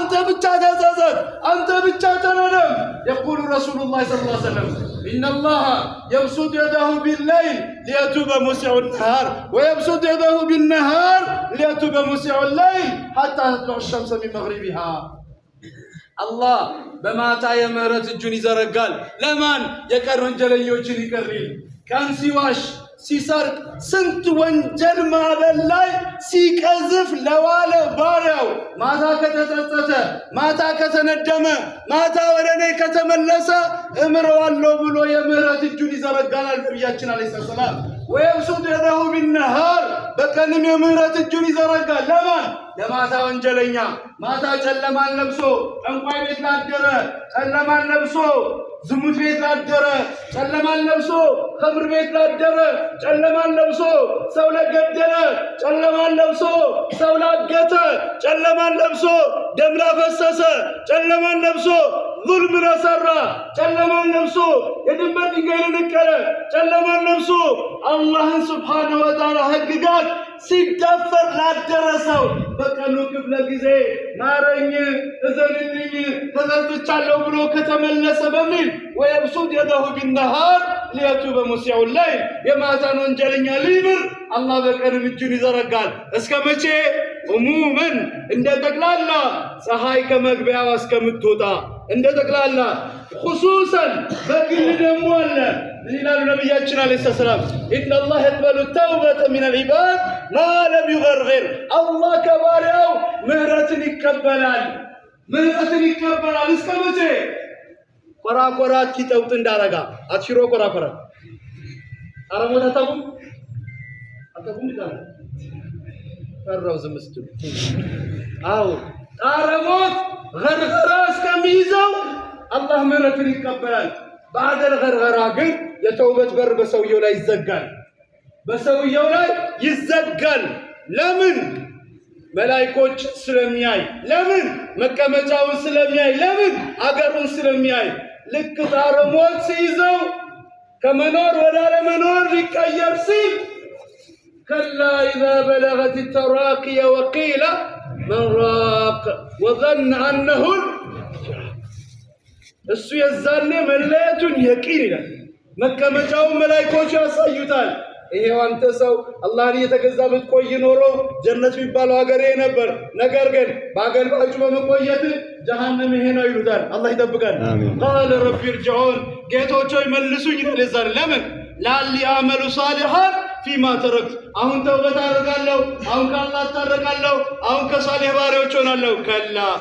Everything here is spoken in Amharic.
أنت بتشاتزت أنت بتشاتندم يقول رسول الله صلى الله عليه وسلم إن الله يبسط يده بالليل ليتوب مسيء النهار ويبسط يده بالنهار ليتوب مسيء الليل حتى تطلع الشمس من مغربها الله بماتا يمهرت الجن يزرقال لمن يقر ወንጀለኞችን ይቀርል كان ሲዋሽ ሲሰርቅ ስንት ወንጀል ማበል ላይ ሲቀዝፍ ለዋለ ባሪያው ማታ ከተጸጸተ ማታ ከተነደመ ማታ ወደኔ ከተመለሰ እምረዋለሁ ብሎ የምህረት እጁን ይዘረጋናል ነብያችን አለይሂ ሰላም ويبسط يده بالنهار በቀንም የምህረት እጁን ይዘረጋል ለማን ለማታ ወንጀለኛ ማታ ጨለማን ለብሶ ጠንቋይ ቤት ላደረ ጨለማን ለብሶ ዝሙት ቤት ላደረ ጨለማን ለብሶ ኸምር ቤት ላደረ ጨለማን ለብሶ ሰው ለገደለ ጨለማን ለብሶ ሰው ላገተ ጨለማን ለብሶ ደም ላፈሰሰ ጨለማን ለብሶ ظلم ለሰራ ጨለማን ለብሶ የድንበር ድንጋይ ለነቀለ ጨለማን ለብሶ አላህን ሱብሓነሁ ወተዓላ ህግጋት ሲደፈር ላደረሰው በቀኑ ክፍለ ጊዜ ማረኝ እዘንልኝ ተዘልቻለሁ ብሎ ከተመለሰ በሚል ويبسط يده بالنهار ليتوب مسيء الليل የማታን ወንጀለኛ ሊምር አላህ በቀንም እጁን ይዘረጋል እስከ መቼ عموما እንደ ጠቅላላ ፀሐይ ከመግቢያው እስከምትወጣ እንደ ጠቅላላ خصوصا በግል ደግሞ አለ ይላሉ ነብያችን አለይሂ ሰላም ان الله يقبل التوبه من العباد ما لم يغرغر الله ከባሪያው ምህረትን ይቀበላል እስከ መቼ ቆራቆራት ኪተውት እንዳረጋ አትሽሮ ቆራቆራት አረሞታ አታቁም ይላል ፈራው ዝምስቱ አው አረሞት ገርገራ እስከሚይዘው አላህ ምህረትን ይቀበላል ባደር ገርገራ ግን የተውበት በር በሰውየው ላይ ይዘጋል ለምን መላእክቶች ስለሚያይ ለምን መቀመጫውን ስለሚያይ ለምን አገሩን ስለሚያይ ልክ አረሞት ሲይዘው ከመኖር ወደ አለመኖር ሊቀየር ሲል كلا إذا بلغت التراقي وقيل من راق وظن أنه እሱ የዛኔ መለየቱን የቂን ይላል መቀመጫውን መላእክቶች ያሳዩታል ይሄው አንተ ሰው አላህን እየተገዛ ብትቆይ ኖሮ ጀነት የሚባለው ሀገሬ ነበር ነገር ግን ባገልባጩ በመቆየት ጀሃነም ይሄ ነው ይሉታል አላህ ይጠብቀን قال رب ارجعون ጌቶች ሆይ መልሱኝ ይላል ለምን ላሊ አመሉ ሷሊሃን فيما تركت አሁን ተውበት አደርጋለሁ አሁን ከአላህ ታረቃለሁ አሁን ከሷሊህ ባሪያዎች ሆናለሁ ከላ